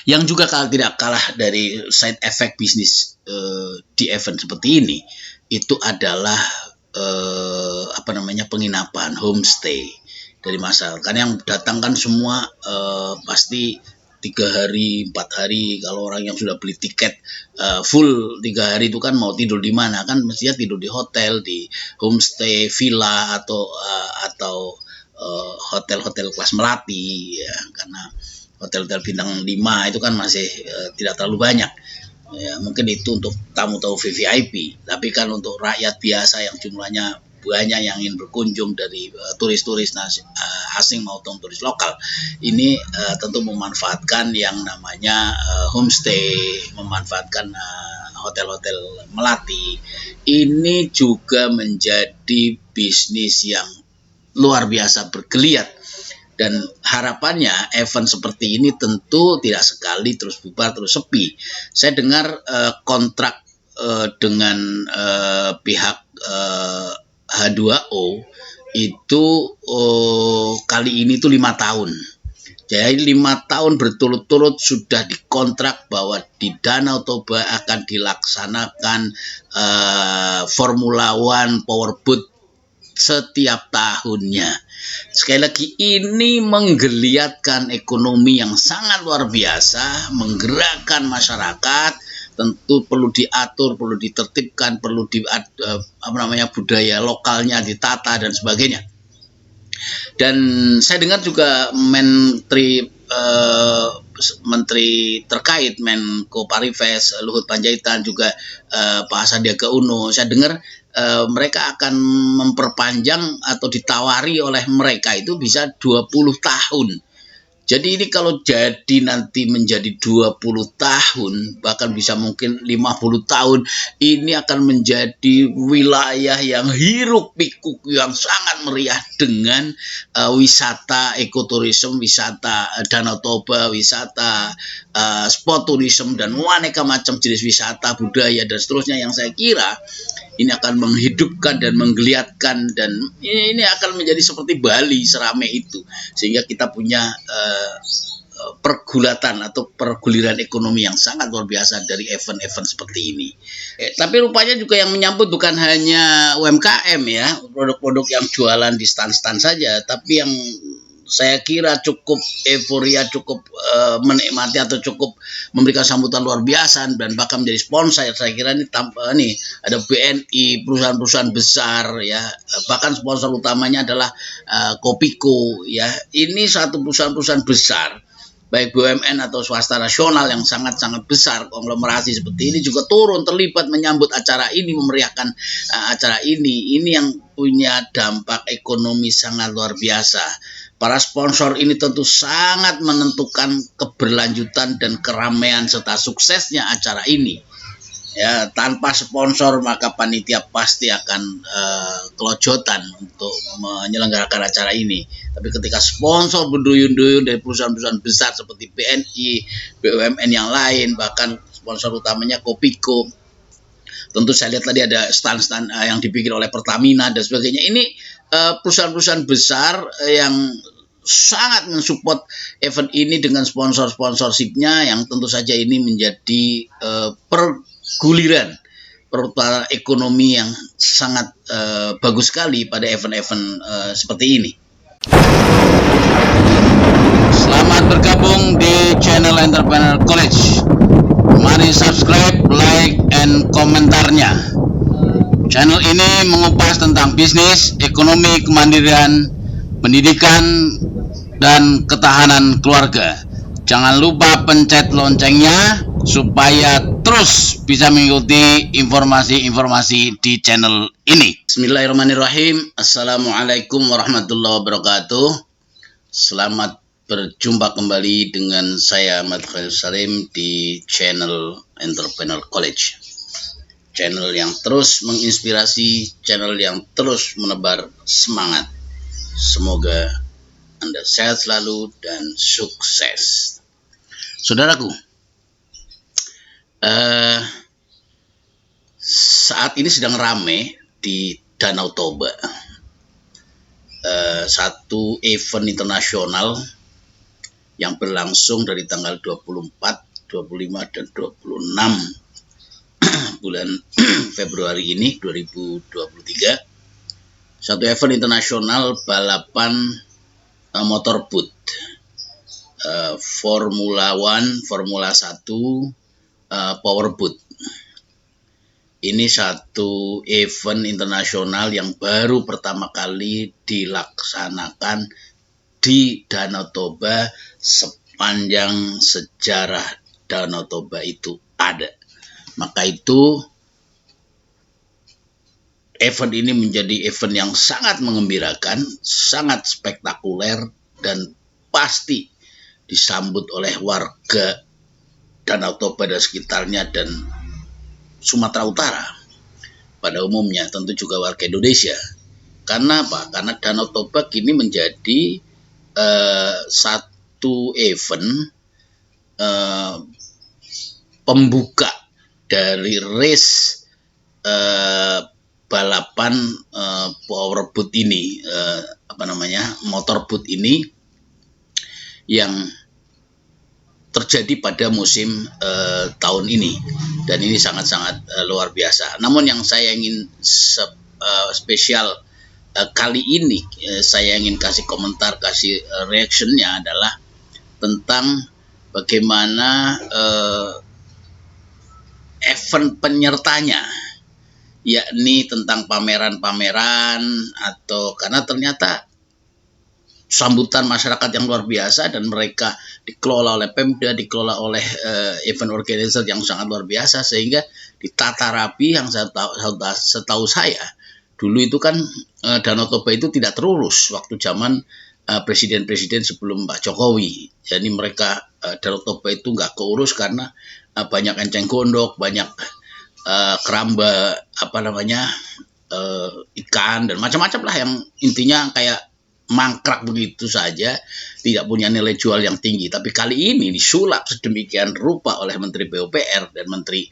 Yang juga tidak kalah dari side effect bisnis di event seperti ini, itu adalah penginapan, homestay dari masyarakat. Kan yang datang kan semua pasti 3 hari, 4 hari. Kalau orang yang sudah beli tiket full 3 hari itu kan mau tidur di mana, kan mestinya tidur di hotel, di homestay, villa atau hotel-hotel kelas melati ya, karena hotel-hotel bintang 5 itu kan masih tidak terlalu banyak. Ya, mungkin itu untuk tamu-tamu VVIP, tapi kan untuk rakyat biasa yang jumlahnya banyak yang ingin berkunjung dari turis-turis asing maupun turis lokal, ini tentu memanfaatkan yang namanya homestay, memanfaatkan hotel-hotel melati. Ini juga menjadi bisnis yang luar biasa bergeliat. Dan harapannya event seperti ini tentu tidak sekali terus bubar terus sepi. Saya dengar kontrak dengan pihak H2O itu kali ini tuh 5 tahun. Jadi 5 tahun berturut-turut sudah dikontrak bahwa di Danau Toba akan dilaksanakan Formula One Powerboat setiap tahunnya. Sekali lagi, ini menggeliatkan ekonomi yang sangat luar biasa, menggerakkan masyarakat. Tentu perlu diatur, perlu ditertibkan, perlu budaya lokalnya ditata dan sebagainya. Dan saya dengar juga Menteri terkait, Menko Parives Luhut Panjaitan, juga Pak Sandiaga Uno, saya dengar mereka akan memperpanjang atau ditawari oleh mereka itu bisa 20 tahun. Jadi ini kalau jadi nanti menjadi 20 tahun, bahkan bisa mungkin 50 tahun, ini akan menjadi wilayah yang hiruk pikuk, yang sangat meriah dengan wisata ekoturisme, wisata Danau Toba, wisata sport tourism, dan aneka macam jenis wisata, budaya, dan seterusnya, yang saya kira ini akan menghidupkan dan menggeliatkan, dan ini akan menjadi seperti Bali seramai itu, sehingga kita punya pergulatan atau perguliran ekonomi yang sangat luar biasa dari event-event seperti ini. Tapi rupanya juga yang menyambut bukan hanya UMKM ya, produk-produk yang jualan di stand-stand saja, tapi yang saya kira cukup euforia, cukup menikmati atau cukup memberikan sambutan luar biasa dan bahkan menjadi sponsor. Saya kira ini ada BNI, perusahaan-perusahaan besar ya, bahkan sponsor utamanya adalah Kopiko ya. Ini satu perusahaan-perusahaan besar, baik BUMN atau swasta nasional yang sangat-sangat besar, konglomerasi seperti ini juga turun terlibat menyambut acara ini, memeriahkan acara ini. Ini yang punya dampak ekonomi sangat luar biasa. Para sponsor ini tentu sangat menentukan keberlanjutan dan keramaian serta suksesnya acara ini. Ya, tanpa sponsor maka panitia pasti akan kelojotan untuk menyelenggarakan acara ini. Tapi ketika sponsor berduyun-duyun dari perusahaan-perusahaan besar seperti BNI, BUMN yang lain, bahkan sponsor utamanya Kopiko, tentu saya lihat tadi ada stand-stand yang dibikin oleh Pertamina dan sebagainya. Ini perusahaan-perusahaan besar yang sangat mensupport event ini dengan sponsor-sponsorshipnya, yang tentu saja ini menjadi perguliran perputaran ekonomi yang sangat bagus sekali pada event-event seperti ini. Selamat bergabung di channel Entrepreneur College. Mari subscribe, like, and komentarnya. Channel ini mengupas tentang bisnis, ekonomi, kemandirian, pendidikan, dan ketahanan keluarga. Jangan lupa pencet loncengnya supaya terus bisa mengikuti informasi-informasi di channel ini. Bismillahirrahmanirrahim. Assalamualaikum warahmatullahi wabarakatuh. Selamat berjumpa kembali dengan saya Ahmad Khalil Salim di channel Entrepreneur College. Channel yang terus menginspirasi, channel yang terus menebar semangat. Semoga Anda sehat selalu dan sukses. Saudaraku, saat ini sedang ramai di Danau Toba satu event internasional yang berlangsung dari tanggal 24, 25, dan 26 bulan Februari ini 2023. Satu event internasional balapan motorboat, Formula One, Formula 1, powerboat. Ini satu event internasional yang baru pertama kali dilaksanakan di Danau Toba sepanjang sejarah Danau Toba itu ada. Maka itu event ini menjadi event yang sangat mengembirakan, sangat spektakuler, dan pasti disambut oleh warga Danau Toba dan sekitarnya dan Sumatera Utara pada umumnya, tentu juga warga Indonesia. Karena apa? Karena Danau Toba kini menjadi satu event pembuka dari race balapan powerboat ini, motorboat ini yang terjadi pada musim tahun ini, dan ini sangat-sangat luar biasa. Namun yang saya ingin spesial kali ini saya ingin kasih komentar, kasih reactionnya adalah tentang bagaimana event penyertanya, yakni tentang pameran-pameran, atau karena ternyata sambutan masyarakat yang luar biasa dan mereka dikelola oleh Pemda, dikelola oleh event organizer yang sangat luar biasa, sehingga ditata rapi. Yang setahu saya dulu itu kan Danau Toba itu tidak terurus waktu zaman presiden-presiden sebelum Pak Jokowi. Jadi mereka Danau Toba itu nggak keurus karena banyak enceng gondok, banyak keramba ikan dan macam-macam lah, yang intinya kayak mangkrak begitu saja, tidak punya nilai jual yang tinggi. Tapi kali ini disulap sedemikian rupa oleh Menteri PUPR dan Menteri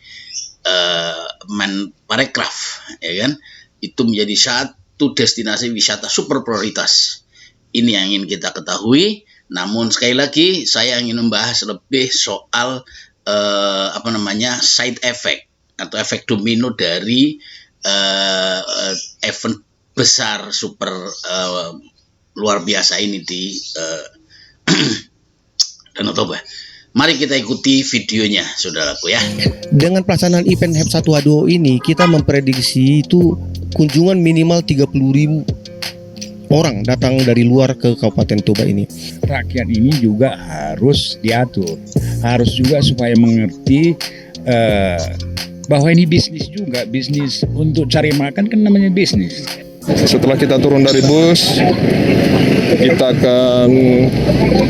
Menparekraf, ya kan? Itu menjadi satu destinasi wisata super prioritas. Ini yang ingin kita ketahui. Namun sekali lagi saya ingin membahas lebih soal side effect atau efek domino dari event besar super luar biasa ini di Danau Toba. Mari kita ikuti videonya, saudaraku ya. Dengan pelaksanaan event HEP 1 H2O ini, kita memprediksi itu kunjungan minimal 30.000 orang datang dari luar ke Kabupaten Toba ini. Rakyat ini juga harus diatur, harus juga supaya mengerti bahwa ini bisnis juga, bisnis untuk cari makan kan namanya bisnis. Setelah kita turun dari bus, kita akan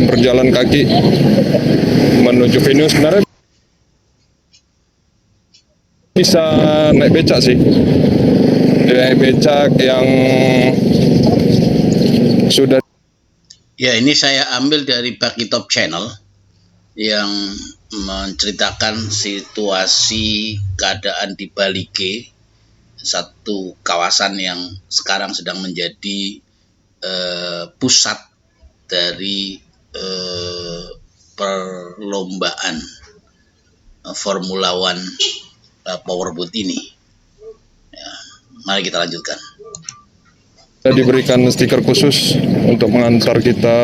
berjalan kaki menuju venue. Sebenarnya bisa naik becak sih, naik becak yang sudah. Ya, ini saya ambil dari Bakitop Channel yang menceritakan situasi keadaan di Balike, satu kawasan yang sekarang sedang menjadi pusat dari perlombaan Formula One powerboat ini. Ya, mari kita lanjutkan. Kita diberikan stiker khusus untuk mengantar kita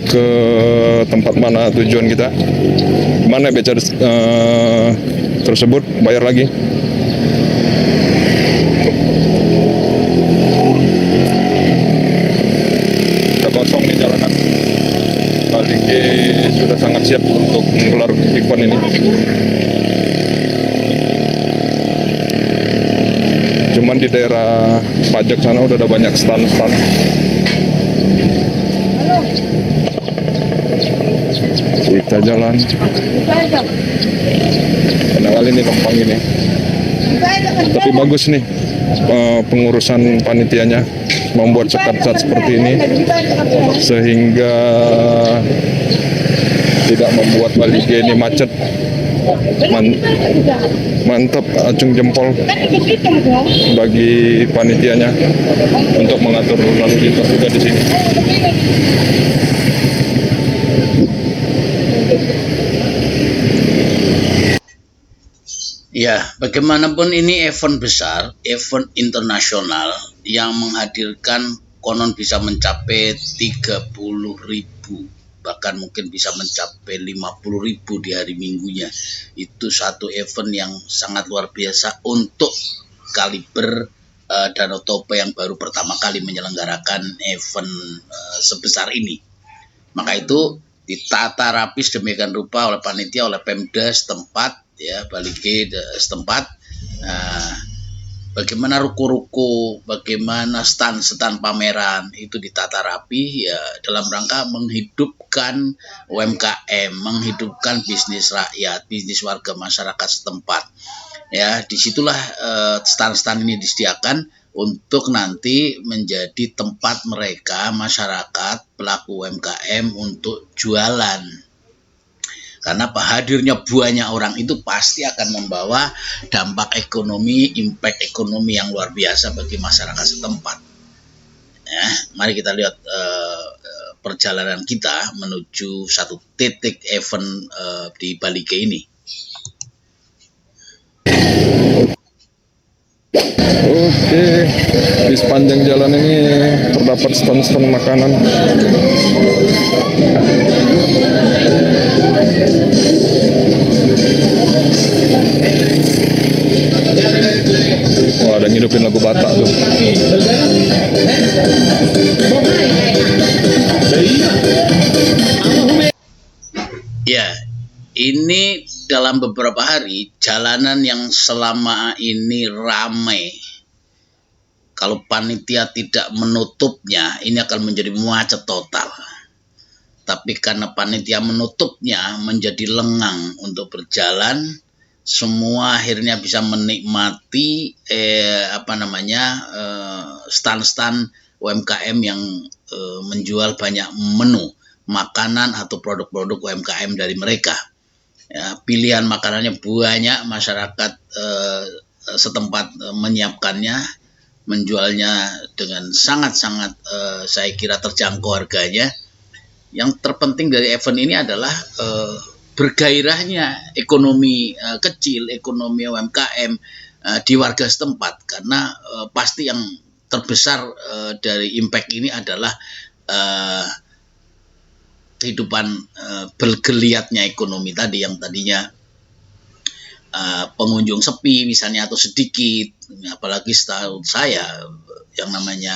ke tempat mana tujuan kita. Mana beca tersebut, bayar lagi. Kita kosong di jalanan. Balike sudah sangat siap untuk menggelar event ini. Cuman di daerah pajak sana udah ada banyak stand-stand. Kita jalan. Enak kali nih numpang ini. Tapi bagus nih pengurusan panitianya membuat sekat-sekat seperti ini sehingga tidak membuat Balike ini macet. Mantap, acung jempol bagi panitianya untuk mengatur lalu lintas juga di sini. Ya, bagaimanapun ini event besar, event internasional yang menghadirkan konon bisa mencapai 30.000, bahkan mungkin bisa mencapai 50.000 di hari Minggunya. Itu satu event yang sangat luar biasa untuk kaliber Danau Toba yang baru pertama kali menyelenggarakan event sebesar ini. Maka itu ditata rapi sedemikian rupa oleh panitia, oleh Pemda setempat, ya, Balike setempat. Bagaimana ruko-ruko, bagaimana stand-stand pameran itu ditata rapi, ya, dalam rangka menghidupkan UMKM, menghidupkan bisnis rakyat, bisnis warga masyarakat setempat. Ya, disitulah stand-stand ini disediakan untuk nanti menjadi tempat mereka, masyarakat, pelaku UMKM untuk jualan. Karena hadirnya banyak orang itu pasti akan membawa dampak ekonomi, impact ekonomi yang luar biasa bagi masyarakat setempat. Ya, mari kita lihat perjalanan kita menuju satu titik event di Balike ini. Oke, di sepanjang jalan ini terdapat stand-stand makanan. Wah, ada ngidupin lagu Batak tuh. Ya, ini dalam beberapa hari jalanan yang selama ini ramai. Kalau panitia tidak menutupnya, ini akan menjadi macet total. Tapi karena panitia menutupnya menjadi lengang untuk berjalan, semua akhirnya bisa menikmati stand-stand UMKM yang menjual banyak menu makanan atau produk-produk UMKM dari mereka. Ya, pilihan makanannya banyak, masyarakat setempat menyiapkannya, menjualnya dengan sangat-sangat saya kira terjangkau harganya. Yang terpenting dari event ini adalah bergairahnya ekonomi kecil, ekonomi UMKM di warga setempat, karena pasti yang terbesar dari impact ini adalah kehidupan bergeliatnya ekonomi tadi, yang tadinya pengunjung sepi misalnya atau sedikit, apalagi setahu saya yang namanya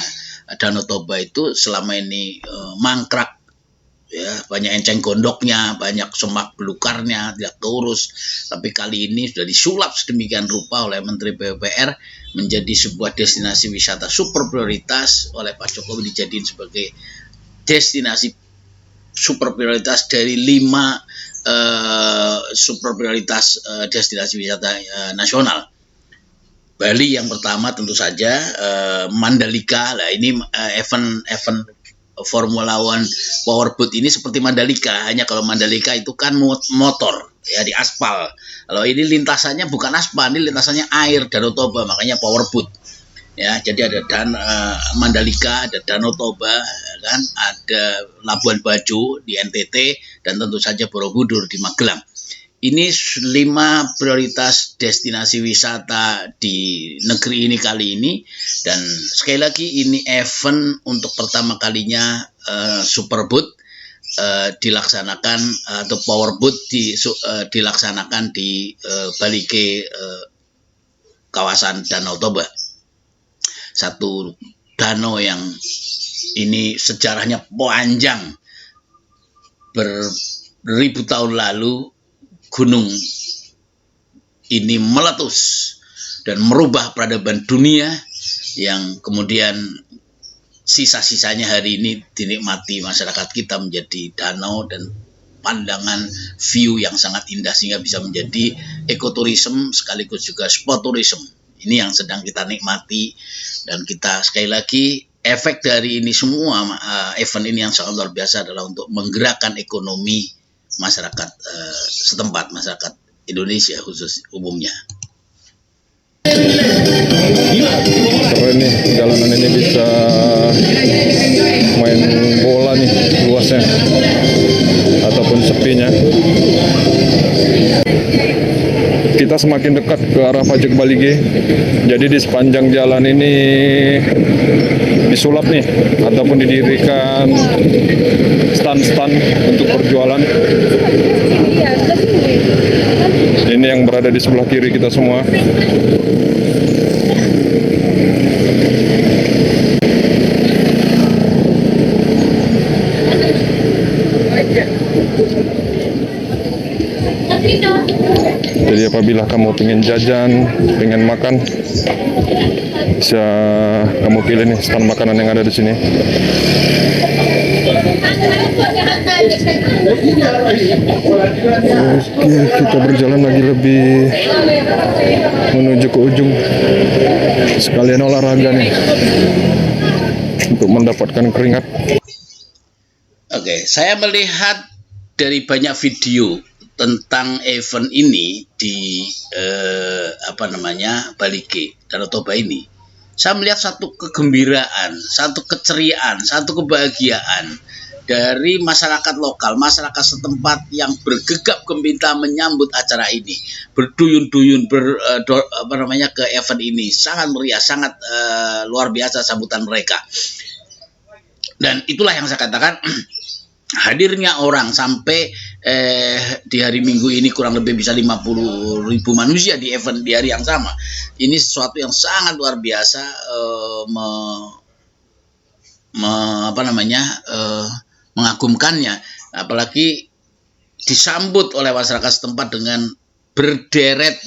Danau Toba itu selama ini mangkrak, ya, banyak enceng gondoknya, banyak semak belukarnya, tidak keurus. Tapi kali ini sudah disulap sedemikian rupa oleh Menteri PUPR menjadi sebuah destinasi wisata super prioritas oleh Pak Jokowi, dijadiin sebagai destinasi super prioritas dari 5 super prioritas destinasi wisata nasional. Bali yang pertama tentu saja, Mandalika. Lah ini event Formula One Powerboat ini seperti Mandalika, hanya kalau Mandalika itu kan motor, ya, di aspal. Kalau ini lintasannya bukan aspal, ini lintasannya air, Danau Toba, makanya Powerboat. Ya, jadi ada Mandalika, ada Danau Toba, kan, ada Labuan Bajo di NTT, dan tentu saja Borobudur di Magelang. Ini 5 prioritas destinasi wisata di negeri ini kali ini, dan sekali lagi ini event untuk pertama kalinya Superboat dilaksanakan atau Powerboat dilaksanakan di Balike, kawasan Danau Toba. Satu danau yang ini sejarahnya panjang, beribu tahun lalu gunung ini meletus dan merubah peradaban dunia, yang kemudian sisa-sisanya hari ini dinikmati masyarakat kita menjadi danau dan pandangan view yang sangat indah, sehingga bisa menjadi ekoturism sekaligus juga sport tourism. Ini yang sedang kita nikmati, dan kita sekali lagi efek dari ini semua event ini yang sangat luar biasa adalah untuk menggerakkan ekonomi masyarakat setempat, masyarakat Indonesia khusus umumnya. Keren nih, jalanan ini bisa main bola nih luasnya ataupun sepinya. kita semakin dekat ke arah Pajak Balige. Jadi di sepanjang jalan ini disulap nih ataupun didirikan stand-stand untuk perjualan. Ini yang berada di sebelah kiri kita semua. Jadi apabila kamu pengen jajan, pengen makan, bisa kamu pilih nih stand makanan yang ada di sini. Oke, kita berjalan lagi lebih menuju ke ujung. Sekalian olahraga nih untuk mendapatkan keringat. Oke, saya melihat dari banyak video tentang event ini di Balige, Danau Toba ini. Saya melihat satu kegembiraan, satu keceriaan, satu kebahagiaan dari masyarakat lokal, masyarakat setempat yang bergegap gembira menyambut acara ini, berduyun-duyun ke event ini. Sangat meriah, sangat luar biasa sambutan mereka. Dan itulah yang saya katakan, hadirnya orang sampai di hari Minggu ini kurang lebih bisa 50.000 manusia di event di hari yang sama. Ini sesuatu yang sangat luar biasa, mengagumkannya, apalagi disambut oleh masyarakat setempat dengan berderet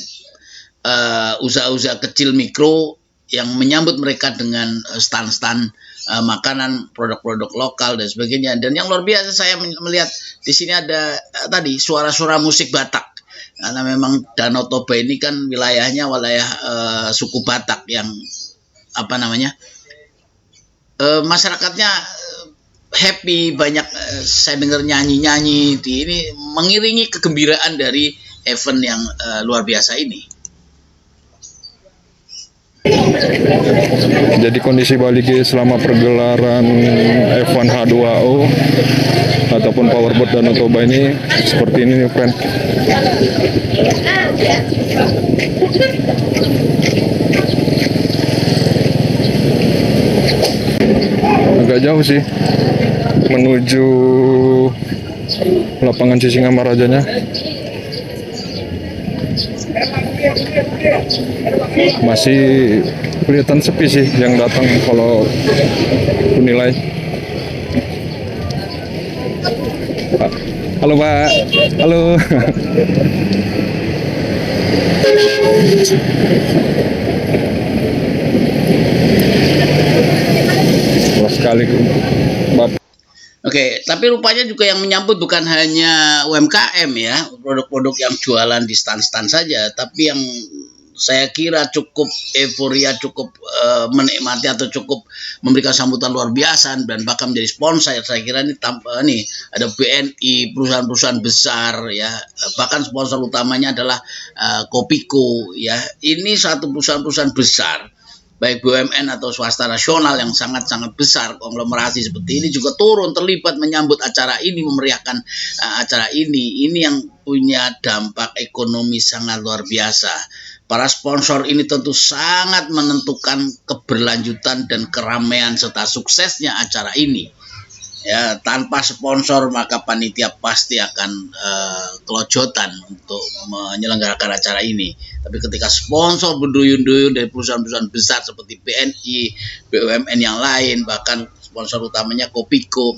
usaha-usaha kecil mikro yang menyambut mereka dengan stand-stand makanan, produk-produk lokal dan sebagainya. Dan yang luar biasa saya melihat di sini ada tadi suara-suara musik Batak. Karena memang Danau Toba ini kan wilayahnya wilayah suku Batak yang masyarakatnya happy, banyak saya dengar nyanyi-nyanyi di ini mengiringi kegembiraan dari event yang luar biasa ini. Jadi kondisi Balige selama pergelaran F1 H2O ataupun Powerboat Danau Toba ini seperti ini nih, friend. Agak jauh sih menuju lapangan Sisingamarajanya. Masih kelihatan sepi sih yang datang kalau kunilai. Halo Pak, halo. Wah sekali Bapak. Oke, tapi rupanya juga yang menyambut bukan hanya UMKM ya, produk-produk yang jualan di stand-stand saja, tapi yang saya kira cukup euforia, cukup menikmati atau cukup memberikan sambutan luar biasa dan bahkan menjadi sponsor. Saya kira ini ada BNI, perusahaan-perusahaan besar ya, bahkan sponsor utamanya adalah Kopiko ya. Ini satu perusahaan-perusahaan besar, baik BUMN atau swasta nasional yang sangat-sangat besar, konglomerasi seperti ini juga turun terlibat menyambut acara ini, memeriahkan acara ini. Ini yang punya dampak ekonomi sangat luar biasa. Para sponsor ini tentu sangat menentukan keberlanjutan dan keramaian serta suksesnya acara ini. Ya, tanpa sponsor maka panitia pasti akan kelojotan untuk menyelenggarakan acara ini. Tapi ketika sponsor berduyun-duyun dari perusahaan-perusahaan besar seperti BNI, BUMN yang lain, bahkan sponsor utamanya Kopiko,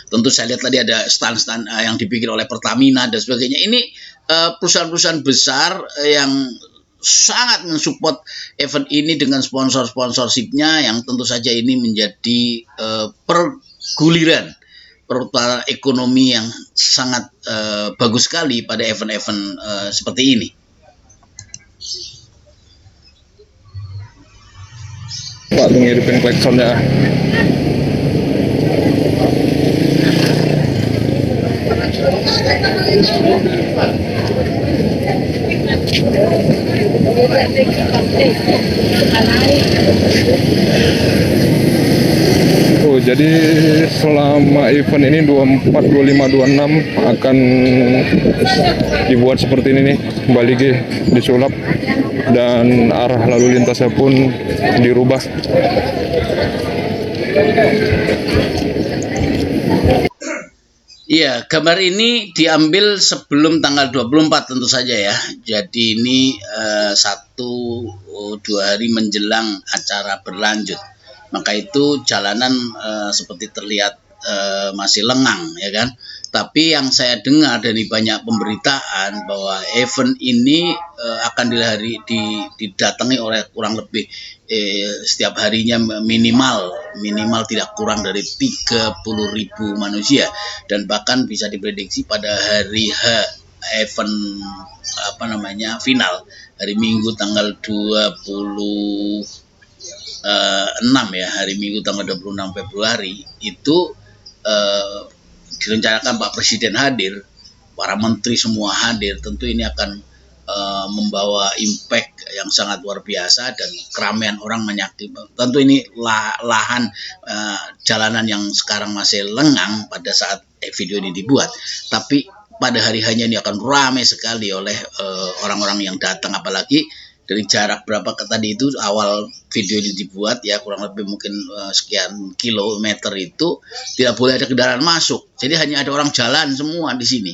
tentu saya lihat tadi ada stand-stand yang dibikin oleh Pertamina dan sebagainya. Ini perusahaan-perusahaan besar yang sangat mensupport event ini dengan sponsor-sponsorshipnya yang tentu saja ini menjadi perguliran perputaran ekonomi yang sangat bagus sekali pada event-event seperti ini. Pak, ngiripin klaksonnya. Oh, Jadi selama event ini 24, 25, 26 akan dibuat seperti ini nih, balige disulap dan arah lalu lintasnya pun dirubah. Iya, gambar ini diambil sebelum tanggal 24 tentu saja ya. Jadi ini 1-2 hari menjelang acara berlanjut. Maka itu jalanan seperti terlihat masih lengang ya kan. Tapi yang saya dengar dari banyak pemberitaan bahwa event ini akan didatangi oleh kurang lebih setiap harinya minimal tidak kurang dari 30.000 manusia, dan bahkan bisa diprediksi pada hari H event final hari Minggu tanggal 26 ya, hari Minggu tanggal 26 Februari itu direncanakan Pak Presiden hadir, para menteri semua hadir. Tentu ini akan membawa impact yang sangat luar biasa dan keramaian orang menyakiti. Tentu ini lahan jalanan yang sekarang masih lengang pada saat video ini dibuat, tapi pada hari hanya ini akan ramai sekali oleh orang-orang yang datang, apalagi dari jarak berapa tadi itu awal video ini dibuat ya, kurang lebih mungkin sekian kilometer itu tidak boleh ada kendaraan masuk, jadi hanya ada orang jalan semua di sini.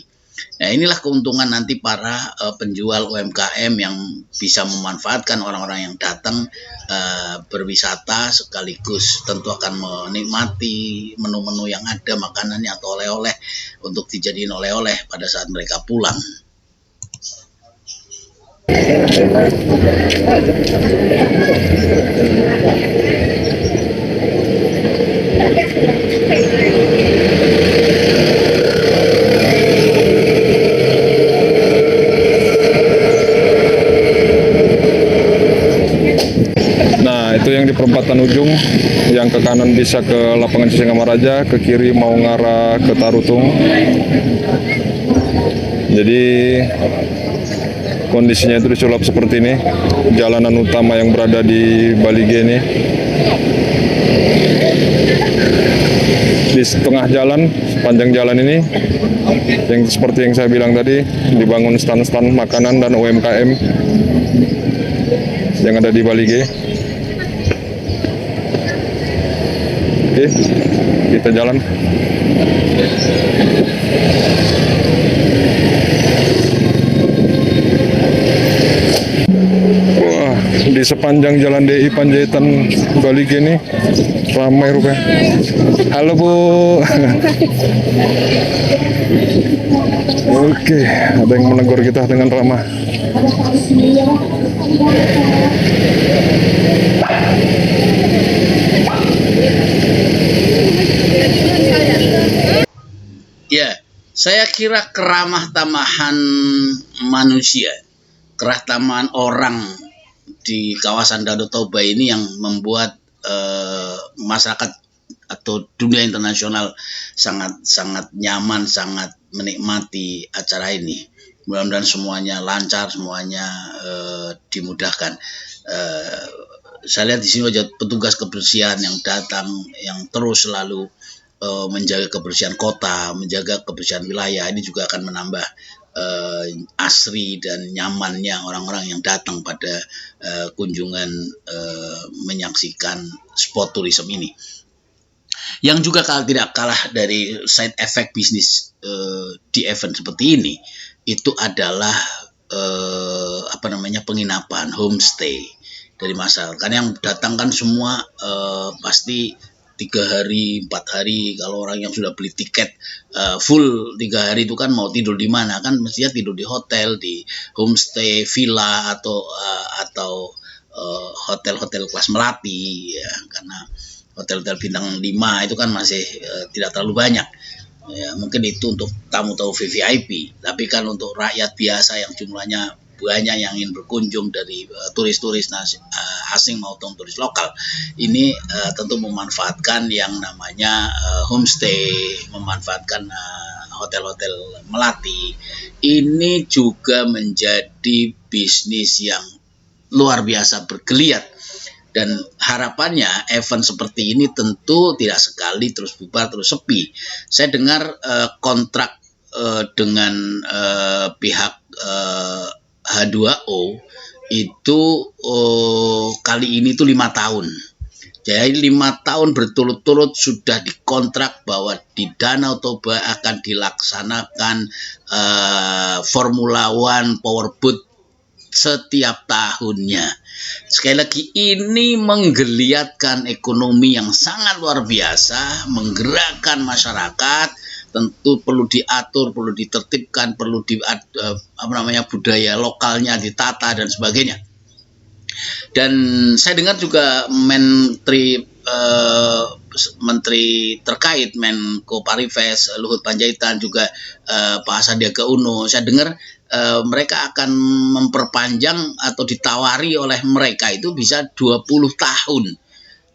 Nah, inilah keuntungan nanti para penjual UMKM yang bisa memanfaatkan orang-orang yang datang berwisata, sekaligus tentu akan menikmati menu-menu yang ada, makanannya atau oleh-oleh untuk dijadiin oleh-oleh pada saat mereka pulang. Nah, itu yang di perempatan ujung, yang ke kanan bisa ke lapangan Sisingamaraja, ke kiri mau ngarah ke Tarutung. Jadi kondisinya itu disulap seperti ini, jalanan utama yang berada di Balige ini. Di tengah jalan, sepanjang jalan ini, yang seperti yang saya bilang tadi, dibangun stand-stand makanan dan UMKM yang ada di Balige. Oke, kita jalan. Wah, di sepanjang jalan DI Panjaitan Balige ini ramai rupanya. Halo Bu. Oke, ada yang menegur kita dengan ramah. Ya, saya kira keramah tamahan manusia, keramah tamahan orang di kawasan Danau Toba ini yang membuat masyarakat atau dunia internasional sangat nyaman, sangat menikmati acara ini. Mudah-mudahan semuanya lancar, semuanya dimudahkan. Saya lihat di sini aja petugas kebersihan yang datang, yang terus selalu menjaga kebersihan kota, menjaga kebersihan wilayah. Ini juga akan menambah asri dan nyamannya orang-orang yang datang pada kunjungan menyaksikan spot tourism ini. Yang juga tidak kalah dari side effect bisnis di event seperti ini, itu adalah penginapan, homestay dari masyarakat. Karena yang datang kan semua pasti 3 hari, 4 hari. Kalau orang yang sudah beli tiket full 3 hari itu kan mau tidur di mana, kan mestinya tidur di hotel, di homestay, villa atau hotel-hotel kelas melati ya, karena hotel-hotel bintang 5 itu kan masih tidak terlalu banyak. Ya, mungkin itu untuk tamu-tamu VVIP, tapi kan untuk rakyat biasa yang jumlahnya banyak yang ingin berkunjung dari turis-turis asing maupun turis lokal, ini tentu memanfaatkan yang namanya homestay, memanfaatkan hotel-hotel melati. Ini juga menjadi bisnis yang luar biasa bergeliat Dan harapannya event seperti ini tentu tidak sekali terus bubar terus sepi. Saya dengar kontrak dengan pihak H2O itu kali ini tuh 5 tahun. Jadi 5 tahun berturut-turut sudah dikontrak bahwa di Danau Toba akan dilaksanakan Formula One Powerboat setiap tahunnya. Sekali lagi ini menggeliatkan ekonomi yang sangat luar biasa, menggerakkan masyarakat. Tentu perlu diatur, perlu ditertibkan, perlu budaya lokalnya ditata dan sebagainya. Dan saya dengar juga Menteri terkait Menko Parives Luhut Panjaitan juga Pak Sandiaga Uno, saya dengar mereka akan memperpanjang atau ditawari oleh mereka itu bisa 20 tahun.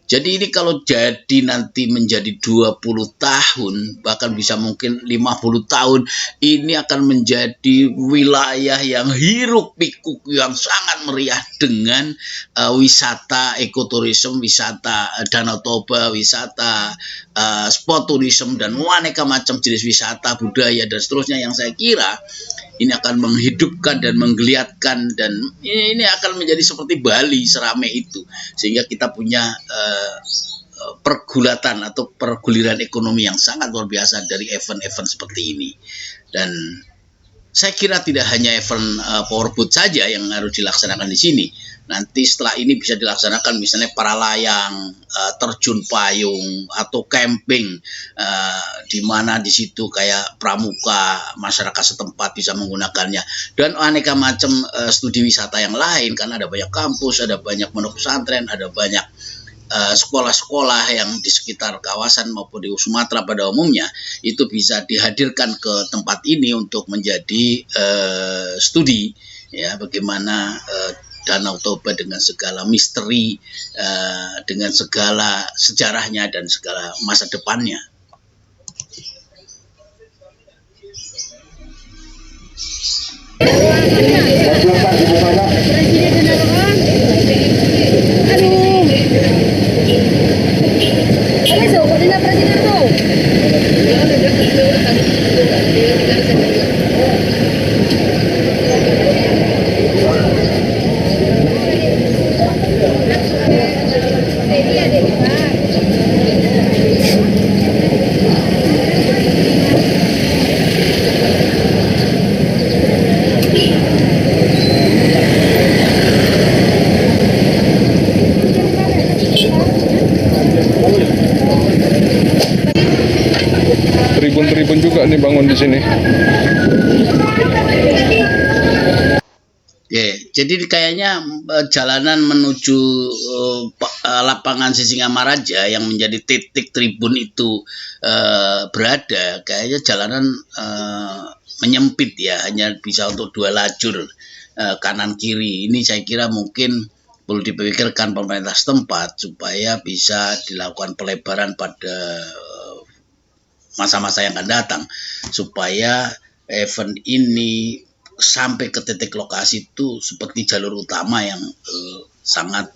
Jadi ini kalau jadi nanti menjadi 20 tahun, bahkan bisa mungkin 50 tahun, ini akan menjadi wilayah yang hiruk pikuk yang sangat meriah dengan wisata ekoturisme, wisata Danau Toba, wisata sport tourism dan aneka macam jenis wisata budaya dan seterusnya, yang saya kira ini akan menghidupkan dan menggeliatkan, dan ini akan menjadi seperti Bali seramai itu, sehingga kita punya pergulatan atau perguliran ekonomi yang sangat luar biasa dari event-event seperti ini. Dan saya kira tidak hanya event powerboat saja yang harus dilaksanakan di sini. Nanti setelah ini bisa dilaksanakan misalnya para layang, terjun payung atau camping, di mana di situ kayak pramuka masyarakat setempat bisa menggunakannya, dan aneka macam studi wisata yang lain, karena ada banyak kampus, ada banyak pondok pesantren, ada banyak sekolah-sekolah yang di sekitar kawasan maupun di Sumatera pada umumnya itu bisa dihadirkan ke tempat ini untuk menjadi studi, ya, bagaimana Danau Toba dengan segala misteri, dengan segala sejarahnya dan segala masa depannya. Tribun-tribun juga nih bangun di sini. Jadi kayaknya jalanan menuju lapangan Sisingamaraja yang menjadi titik tribun itu berada, kayaknya jalanan menyempit ya, hanya bisa untuk 2 lajur kanan kiri. Ini saya kira mungkin perlu dipikirkan pemerintah setempat supaya bisa dilakukan pelebaran pada masa-masa yang akan datang, supaya event ini sampai ke titik lokasi itu seperti jalur utama yang sangat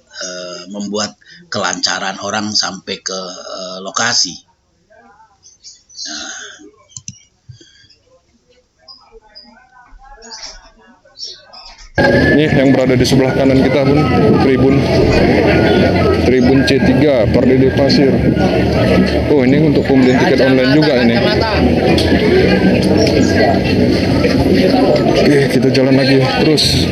membuat kelancaran orang sampai ke lokasi. Ini yang berada di sebelah kanan kita pun Tribun C3 Pardede Pasir. Oh, ini untuk pembelian tiket online juga ini. Oke, kita jalan lagi terus.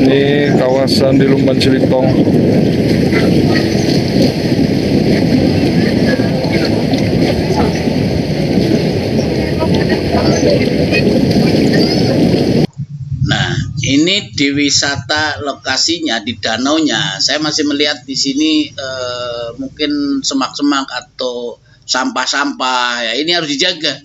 Ini kawasan di Lumban Cilitong. Nah, ini di wisata lokasinya di danaunya, saya masih melihat di sini mungkin semak-semak atau sampah-sampah, ya ini harus dijaga.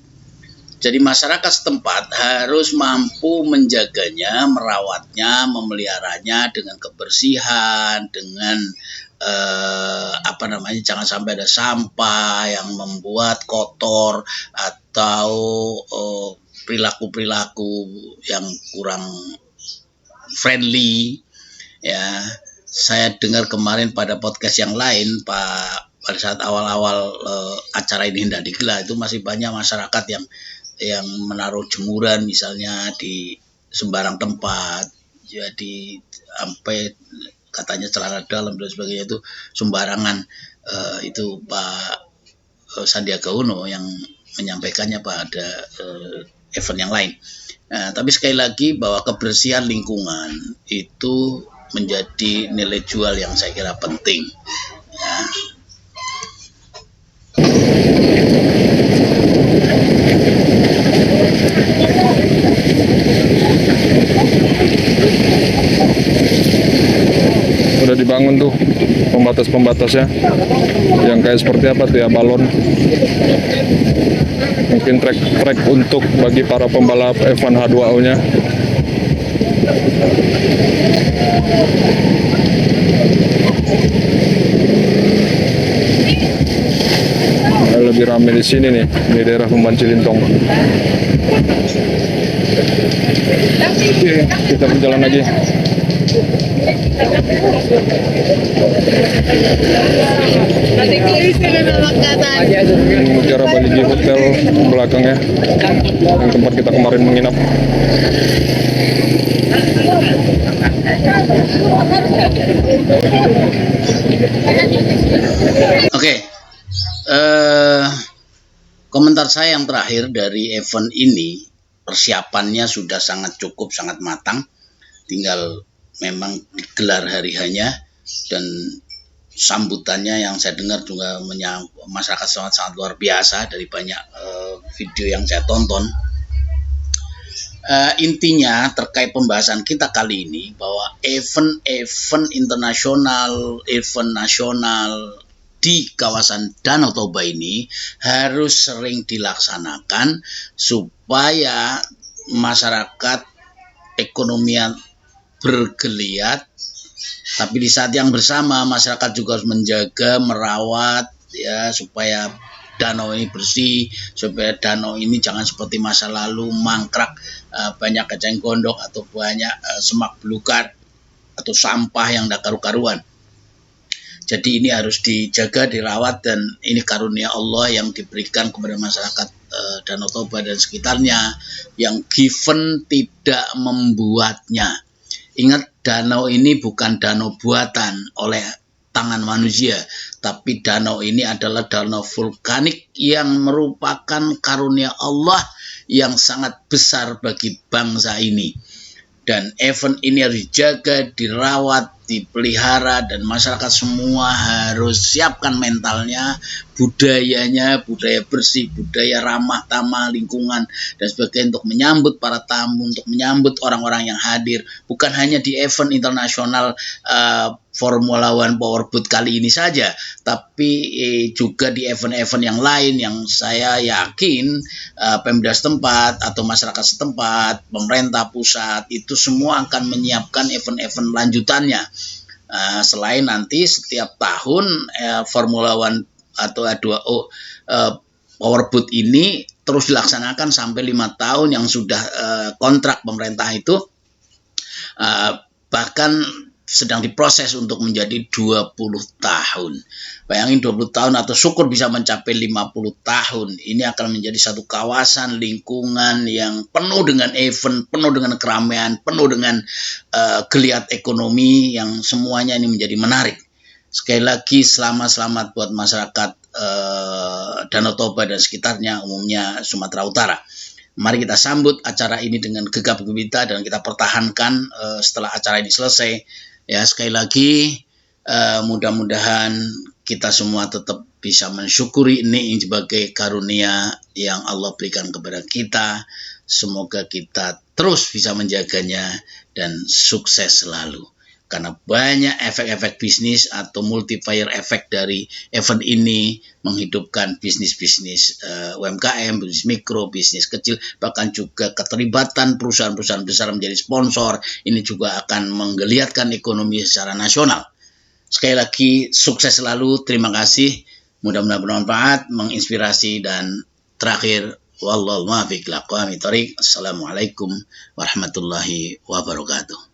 Jadi masyarakat setempat harus mampu menjaganya, merawatnya, memeliharanya dengan kebersihan, dengan jangan sampai ada sampah yang membuat kotor atau perilaku-perilaku yang kurang friendly. Ya, saya dengar kemarin pada podcast yang lain, Pak, pada saat awal-awal acara ini hendak digelar itu masih banyak masyarakat yang menaruh jemuran misalnya di sembarang tempat, jadi sampai katanya celana dalam dan sebagainya itu sembarangan. Itu Pak Sandiaga Uno yang menyampaikannya pada event yang lain. Tapi sekali lagi bahwa kebersihan lingkungan itu menjadi nilai jual yang saya kira penting. Ya. Udah dibangun tuh pembatas-pembatasnya yang kayak seperti apa tuh ya, balon, mungkin trek untuk bagi para pembalap F1 H2O nya. Lebih ramai di sini nih, di daerah Lumban Cilintong. Oke, kita berjalan lagi. Ini Mutiara Baligi Hotel belakangnya, yang tempat kita kemarin menginap. Oke. Komentar saya yang terakhir dari event ini, persiapannya sudah sangat cukup, sangat matang. Tinggal memang digelar hari hanya, dan sambutannya yang saya dengar juga masyarakat sangat luar biasa dari banyak video yang saya tonton. Intinya terkait pembahasan kita kali ini bahwa event internasional, event nasional di kawasan Danau Toba ini harus sering dilaksanakan supaya masyarakat ekonominya bergeliat, tapi di saat yang bersama masyarakat juga harus menjaga, merawat ya, supaya danau ini bersih, supaya danau ini jangan seperti masa lalu mangkrak, banyak eceng gondok atau banyak semak belukar atau sampah yang tidak karu-karuan. Jadi ini harus dijaga, dirawat, dan ini karunia Allah yang diberikan kepada masyarakat Danau Toba dan sekitarnya, yang given tidak membuatnya. Ingat, danau ini bukan danau buatan oleh tangan manusia, tapi danau ini adalah danau vulkanik yang merupakan karunia Allah yang sangat besar bagi bangsa ini. Dan event ini harus dijaga, dirawat, dipelihara, dan masyarakat semua harus siapkan mentalnya, budayanya, budaya bersih, budaya ramah tamah lingkungan dan sebagainya, untuk menyambut para tamu, untuk menyambut orang-orang yang hadir, bukan hanya di event internasional Formula One Powerboat kali ini saja, tapi juga di event-event yang lain yang saya yakin Pemda setempat atau masyarakat setempat, pemerintah pusat itu semua akan menyiapkan event-event lanjutannya. Selain nanti setiap tahun Formula One atau A2O Powerboat ini terus dilaksanakan sampai 5 tahun yang sudah kontrak pemerintah itu, bahkan sedang diproses untuk menjadi 20 tahun. Bayangin 20 tahun, atau syukur bisa mencapai 50 tahun. Ini akan menjadi satu kawasan lingkungan yang penuh dengan event, penuh dengan keramaian, penuh dengan geliat ekonomi yang semuanya ini menjadi menarik. Sekali lagi selamat buat masyarakat Danau Toba dan sekitarnya, umumnya Sumatera Utara. Mari kita sambut acara ini dengan gegap gempita dan kita pertahankan setelah acara ini selesai. Ya, sekali lagi mudah-mudahan kita semua tetap bisa mensyukuri ini sebagai karunia yang Allah berikan kepada kita. Semoga kita terus bisa menjaganya dan sukses selalu. Karena banyak efek-efek bisnis atau multiplier efek dari event ini menghidupkan bisnis-bisnis UMKM, bisnis mikro, bisnis kecil, bahkan juga keterlibatan perusahaan-perusahaan besar menjadi sponsor. Ini juga akan menggeliatkan ekonomi secara nasional. Sekali lagi, sukses selalu. Terima kasih. Mudah-mudahan bermanfaat, menginspirasi, dan terakhir, wallahu muwaffiq ila aqwamit thoriq. Assalamualaikum warahmatullahi wabarakatuh.